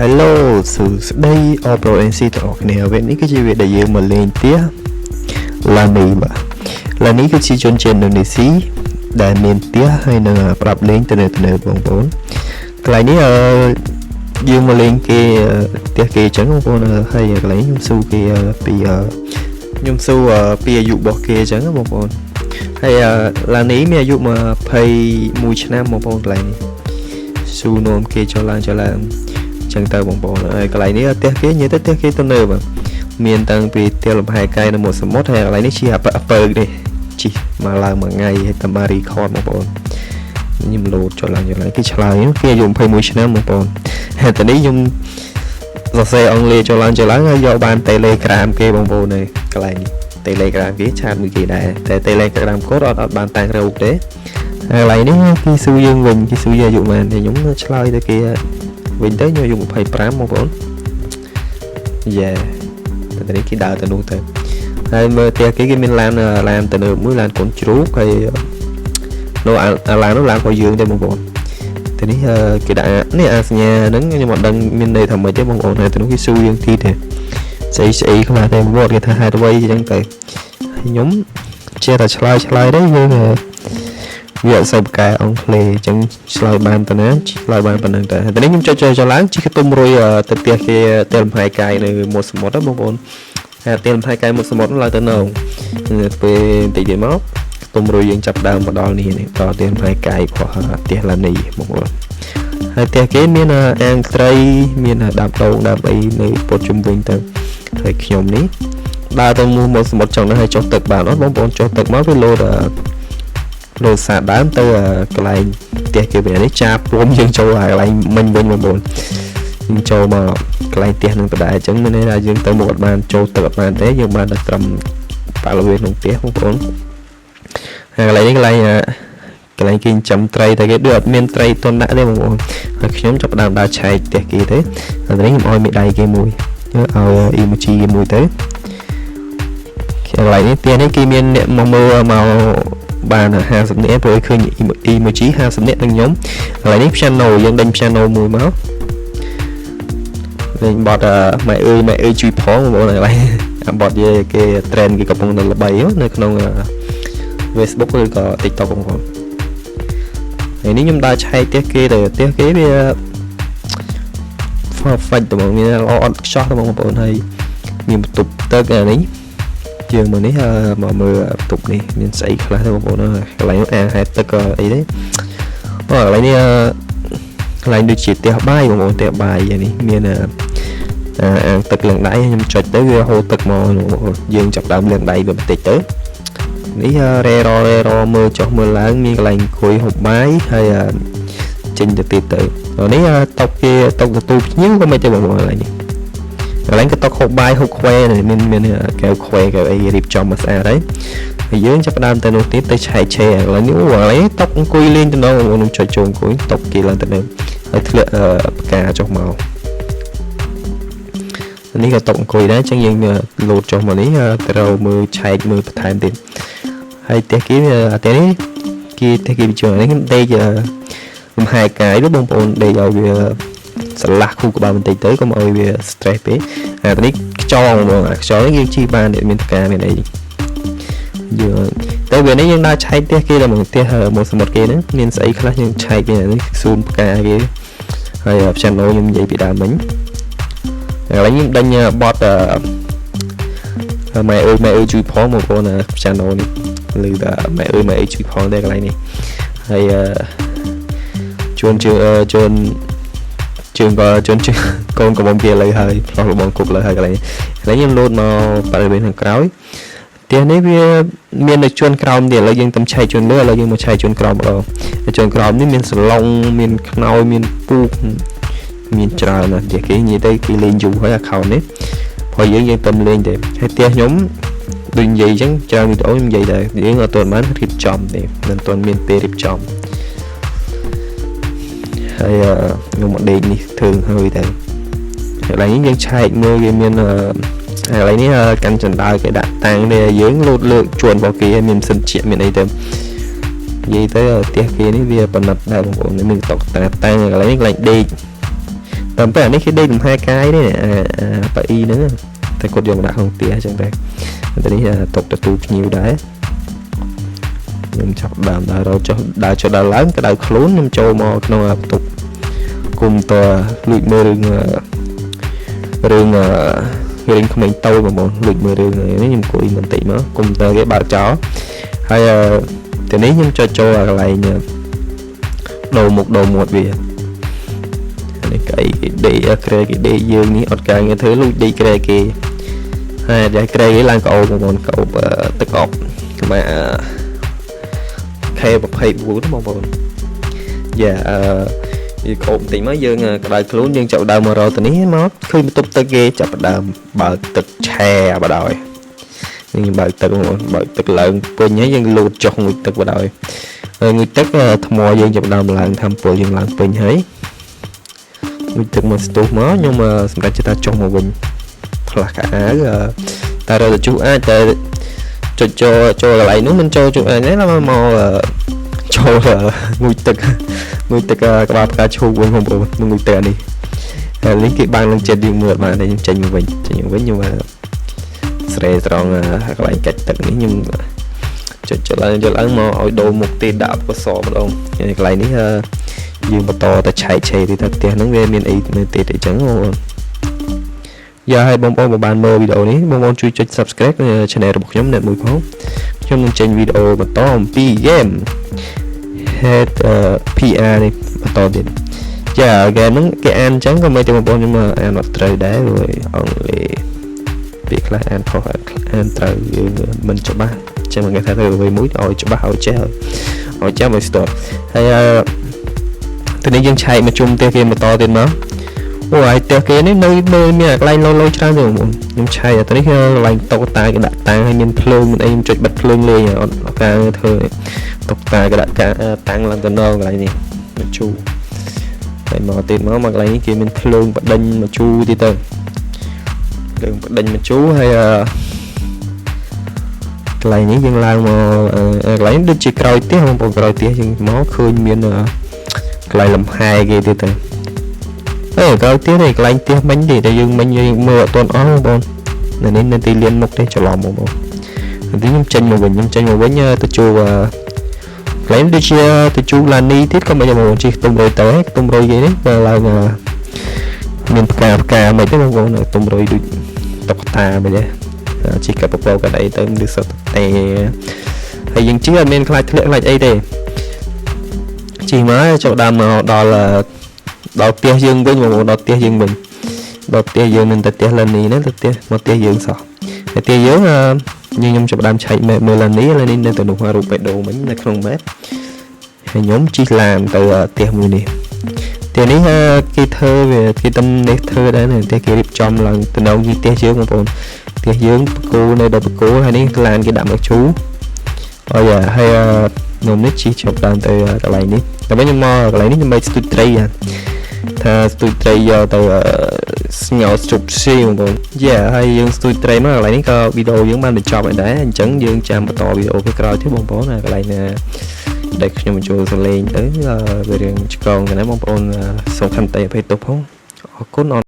Hello សួស្តីអបប្រូអេនស៊ីទាំងអស់គ្នាវិញនេះគឺជាវីដេអូយើងមកលេងផ្ទះឡានីបាទឡានីគឺជាជនជាតិឥណ្ឌូនេស៊ីដែលមានផ្ទះហើយនឹងប្រាប់លេងទៅនៅបងប្អូនកន្លែងនេះយើងមកលេងគេផ្ទះគេអញ្ចឹងបងប្អូនហើយកន្លែងខ្ញុំស៊ូគេពីខ្ញុំស៊ូពីអាយុរបស់គេអញ្ចឹងបងប្អូនហើយឡានីមានអាយុ21ឆ្នាំបងប្អូនកន្លែងនេះស៊ូនោមគេចូលឡើងចឹងទៅបងប្អូនហើយកន្លែងនេះផ្ទះគេនិយាយទៅផ្ទះគេទំនើបមានតាំងពីផ្ទះលំហែកាយនៅមាត់សមុទ្រហើយកន្លែងនេះជាអពើនេះជីមកឡើងមួយថ្ងៃហើយតែមករីខតបងប្អូនខ្ញុំលោតចូលឡើងគេឆ្លើយគេអាយុ21ឆ្នាំបងប្អូនហើយតនេះខ្ញុំសរសេរអង់គ្លេសចូលឡើងហើយយកបាន Telegram គេបងប្អូនហើយកន្លែងនេះ Telegram គេឆាតមួយគេដែរតែ Telegram កូដអត់បានតាំងរោគទេហើយកន្លែងនេះគេស៊ូយើងវិញគេស៊ូយើងអាយុប៉ុន្មានតែខ្ញុំឆ្លើយទៅគេវិញទៅខ្ញុំអាយុ25បងប្អូនយេតែនេះគេដើរទៅនោះទៅហើយមើលផ្ទះគេមានឡានទៅនៅមួយឡានកូនជ្រូកហើយនោះឡាននោះឡានរបស់យើងទេបងប្អូនតែនេះគេដាក់នេះអាសញ្ញាហ្នឹងខ្ញុំអត់ដឹងមានន័យថាម៉េចទេបងប្អូនហើយទៅនោះគេស៊ូយើងទីទេស្អីខ្លះតែវត្តគេថាហេតុអ្វីអញ្ចឹងទៅខ្ញុំចេះតែឆ្លើយទៅយើងវាអត់សូវប្រកែអង់គ្លេសអញ្ចឹងឆ្លើយបានប៉ុណ្ណាឆ្លើយបានប៉ុណ្្នឹងតែនេះខ្ញុំចូលឡើងជិះខ្ទុំរុយទៅផ្ទះគេទៅលំហែកាយនៅមាត់សមុទ្របងប្អូនហើយផ្ទះលំហែកាយមាត់សមុទ្រឡើងទៅនៅពេលបន្តិចទៀតមកខ្ទុំរុយយើងចាប់ដើមមកដល់នេះដល់ផ្ទះលំហែកាយរបស់ផ្ទះឡានីបងប្អូនហើយផ្ទះគេមានអាងត្រីមានដាប់ដងដាប់អីនៅពុតជុំវិញទៅហើយខ្ញុំនេះដើរទៅមាត់សមុទ្រចង់ទៅឲ្យចុះទឹកបានអត់បងប្អូនចុះទឹកមកវាលោតសាដើមទៅកន្លែងផ្ទះគេវិញនេះចាប់ព្រមយើងចូលហើយកន្លែងមិញវិញបងប្អូនយើងចូលមកកន្លែងផ្ទះនឹងបដែរអញ្ចឹងមានន័យថាយើងទៅមកអត់បានចូលទឹកអត់បានទេយើងបានតែត្រឹមបរិវេណក្នុងផ្ទះបងប្អូនហើយកន្លែងនេះកន្លែងគេចិញ្ចឹមត្រីតែគេដូចអត់មានត្រីទុនដាក់ទេបងប្អូនហើយខ្ញុំចាប់ផ្ដើមដើរឆែកផ្ទះគេទៅហើយនេះខ្ញុំឲ្យមេដៃគេមួយឲ្យ emoji គេមួយទៅកន្លែងនេះផ្ទះនេះគេមានអ្នកមកមើលមកបាន50នាក់ព្រោះឃើញ emoji 50នាក់នឹងខ្ញុំឥឡូវនេះ piano យើងដេញ piano មួយមកលេងបទម៉ែអើយជួយផងបងប្អូនឥឡូវបទគេ trend គេកំពុងតែល្បីនៅក្នុង Facebook ឬក៏ TikTok បងប្អូនហើយនេះខ្ញុំដើរឆែកផ្ទះគេទៅផ្ទះគេវា perfect តែបងមានល្អអត់ខ្ចោះទេបងប្អូនហើយមានបន្ទប់ទឹកអានេះយើងមកនេះមកមើលបន្ទប់នេះមានស្អីខ្លះទេបងប្អូនកន្លែងអាងហែតទឹកអីទេកន្លែងនេះកន្លែងដូចជាផ្ទះបាយបងប្អូនផ្ទះបាយនេះមានអាងទឹកលាងដៃខ្ញុំចុចទៅវាហូរទឹកមកបងប្អូនយើងចាប់ដើមលាងដៃបន្តិចទៅនេះរ៉េរ៉មើលចុះមើលឡើងមានកន្លែងអង្គុយហូបបាយហើយចេញទៅទៀតទៅនេះតុកគេតុកទទួលភ្ញៀវក៏មិនទេបងប្អូនកន្លែងនេះកន្លែងក៏តុកហូបបាយហូបខ្វែមានកែវខ្វែកែវអីរៀបចំមកស្អាតហើយយើងចាប់ដើមទៅនោះទៀតទៅឆែកឆេកន្លែងនេះអូកន្លែងតុកអង្គុយលេងទៅដល់ខ្ញុំចុចចូលអង្គុយតុកគេឡើងទៅនឹងហើយធ្លាក់ផ្កាចុះមកនេះក៏តុកអង្គុយដែរអញ្ចឹងយើងលោតចុះមកនេះត្រូវមើលឆែកមើលបន្ថែមទៀតហើយផ្ទះគេតែនេះផ្ទះគេជឿនេះខ្ញុំដេកលំហែកាយបងប្អូនដេកឲ្យវាស្រឡះខួរក្បាលបន្តិចទៅកុំឲ្យវា stress ពេកអានេះខ្យល់បងខ្យល់នេះយើងជិះបានមានផ្កាមានអីយើងតែវានេះយើងដើរឆែកផ្ទះគេដល់ផ្ទះមកសមុទ្រគេហ្នឹងមានស្អីខ្លះយើងឆែកវានេះស៊ូនផ្កាគេហើយ channel ខ្ញុំនិយាយពីដើមមិញឥឡូវខ្ញុំដេញបតម៉ែអើយជួយផងបងប្អូន channel នេះឬថាម៉ែអើយជួយផងដែរកន្លែងនេះហើយជួនជើងកូនកំពុងគេលើហើយផ្លោះលបងគុកលើហើយកន្លែងខ្ញុំលោតមកបរិវេណខាងក្រោយផ្ទះនេះវាមាននៅជួនក្រោមទៀតឥឡូវយើងទំឆែកជួនលើឥឡូវយើងមកឆែកជួនក្រោមម្ដងជួនក្រោមនេះមានសឡុងមានខ្នើយមានពូកមានច្រើនណាស់ផ្ទះគេនិយាយទៅគេលេងយូរហើយ account នេះព្រោះយើងទៅលេងទេហើយផ្ទះខ្ញុំដូចនិយាយអញ្ចឹងច្រើនវីដេអូខ្ញុំនិយាយដែរយើងអត់ទាន់បានរៀបចំទេមិនទាន់មានពេលរៀបចំហើយខ្ញុំមកដេកនេះធ្វើហើយតែកន្លែងនេះយើងឆែកមើលគេមានកន្លែងនេះកាន់ចណ្ដើគេដាក់តាំងនេះយើងលោតលើកជួនរបស់គេមានសិនជាមានអីទៅនិយាយទៅផ្ទះគេនេះវាប៉និតដែរបងប្អូនមានតុកតាតាំងកន្លែងនេះកន្លែងដេក តាមពេលអានេះគេដេកលំហែកាយទេប៉ាអ៊ីហ្នឹងតែគាត់យកមកដាក់ក្នុងផ្ទះអញ្ចឹងតែនេះຕົកទទួលភ្ញៀវដែរខ្ញុំចាប់ដើមដើររត់ចុះដើរចុះដើរឡើងក្តៅខ្លួនខ្ញុំចូលមកក្នុងបន្ទប់គុំតលួចមើលរឿងក្មេងតូចបងប្អូនលួចមើលរឿងនេះខ្ញុំអង្គុយបន្តិចមកកុំព្យូទ័រគេបើកចោលហើយទីនេះខ្ញុំចុចចូលកន្លែងដូរមុខដូរមាត់វានេះគេដេកក្រែគេដេកយើងនេះអត់ការងារធ្វើលួចដេកក្រែគេហើយតែក្រែគេឡើងក្អោបបងប្អូនក្អោបទឹកអប់ក្បែរK24 បងប្អូនយ៉ាវាក្អោបបន្តិចមកយើងក្តៅខ្លួនយើងចាប់ដើមមករកទៅនេះមកឃើញបន្ទប់ទឹកគេចាប់ដើមបើកទឹកឆែបដ ாய் យើងបើកទឹកបងប្អូនបើកទឹកឡើងពេញហើយយើងលោតចុះងូតទឹកបដ ாய் ហើយងូតទឹកថ្មយើងចាប់ដើមឡើងធម្មពលយើងឡើងពេញហើយងូតទឹកមកស្ទុះមកខ្ញុំសម្រាប់ចិត្តថាចុះមកវិញខ្លះកាតែរត់ទៅជួអាចតែចុចចូលកន្លែងនោះមិនចូលជួអាចទេមកចូលងូតទឹកក្បាលផ្កាឈូកវិញបងប្អូនងូតទឹកនេះហើយនេះគេបាននឹងចិត្តយើងមើលបានតែខ្ញុំចេញមកវិញខ្ញុំស្រែត្រង់កន្លែងកាច់ទឹកនេះខ្ញុំចុចឡើងមកឲ្យដូរមុខទេដាក់កសម្ដងកន្លែងនេះយើងបន្តតែឆែកឆេរទីថាផ្ទះហ្នឹងវាមានអីមែនទេអញ្ចឹងបងប្អូនយ៉ាឲ្យបងប្អូនបានមើលវីដេអូនេះបងប្អូនជួយចុច Subscribe Channel របស់ខ្ញុំអ្នកមួយផងខ្ញុំនឹងចេញវីដេអូបន្តអំពី game Head PR នេះបន្តទៀតចា game ហ្នឹងគេអានអញ្ចឹងក៏មិនទៅបងប្អូនខ្ញុំអានអត់ត្រូវដែរព្រោះអង់គ្លេសពេលខ្លះអានខុសអានត្រូវយើងមិនច្បាស់ចឹងគេថាទៅអ្វីមួយឲ្យច្បាស់ឲ្យចេះឲ្យចាំឲ្យស្ទប់ហើយទៅនេះយើងឆែកមកជុំផ្ទះគេបន្តទៀតមកអូហើយផ្ទះគេនេះនៅមានកន្លែងលោច្រើនទេបងប្អូនខ្ញុំឆែកទៅនេះគឺកន្លែងតុកតាគេដាក់តាំងហើយមានភ្លើងមានអីខ្ញុំចុចបិទភ្លើងលេងអត់ការធ្វើតុកតាគេដាក់តាំងឡើងទៅនៅកន្លែងនេះមកជូហើយមកទៀតមកកន្លែងនេះគេមានភ្លើងបដិញមកជូទៀតទៅភ្លើងបដិញមកជូហើយកន្លែងនេះយើងឡើងមកកន្លែងដូចជាក្រោយផ្ទះបងប្អូនក្រោយផ្ទះយើងមកឃើញមានកន្លែងលំហែគេទៀតទៅក្រោយផ្ទះនេះកន្លែងផ្ទះមិញទេតែយើងមិញយើងមើលអត់ទាន់អស់បងប្អូននៅនេះនៅទីលានមុខទេច្រឡំបងប្អូនហើយខ្ញុំចេញមកវិញទៅជួកន្លែងដូចជាទៅជួឡានីទៀតក៏មិនបងប្អូនជិះខ្ទមរុយទៅខ្ទមរុយគេនេះបើឡើងមានផ្កាមិនទេបងប្អូនខ្ទមរុយដូចតុកតាមិនទេជិះកាប់ប្រព័ន្ធកាត់អីទៅឬសតតែហើយយើងជិះអត់មានខ្លាចធ្លាក់ខ្លាចអីទេជិះមកចូលដើមមកដល់ផ្ទះយើងវិញបងប្អូនដល់ផ្ទះយើងវិញដល់ផ្ទះយើងមិនទៅផ្ទះឡានីណាទៅផ្ទះមកផ្ទះយើងសោះហើយផ្ទះយើងខ្ញុំចាប់ដើមឆែកមើលឡានីនៅទៅនោះរូបបេះដូងមិញនៅក្នុង map ហើយខ្ញុំជិះឡានទៅផ្ទះមួយនេះផ្ទះនេះគេធ្វើវាគេទំនេះធ្វើដែរផ្ទះគេរៀបចំឡើងទៅនៅផ្ទះយើងបងប្អូនផ្ទះយើងបកគោនៅដល់បកគោហើយនេះឡានគេដាក់មកជូហើយខ្ញុំនេះជិះចាប់ដើមទៅកន្លែងនេះតែវិញខ្ញុំមកកន្លែងនេះខ្ញុំមិនស្ទូចត្រីថាស្ទូចត្រីយកទៅស្ញោជប់ស៊ីបងប្អូនយ៉ាហើយយើងស្ទូចត្រីមកកន្លែងនេះក៏វីដេអូយើងបានបញ្ចប់ហើយដែរអញ្ចឹងយើងចាំបន្តវីដេអូពេលក្រោយទៀតបងប្អូនកន្លែងណាដែលខ្ញុំបញ្ចូលសលេងទៅវារឿងឆ្កងទៅណាបងប្អូនសូមខន្តីអភ័យទោសផងអរគុណ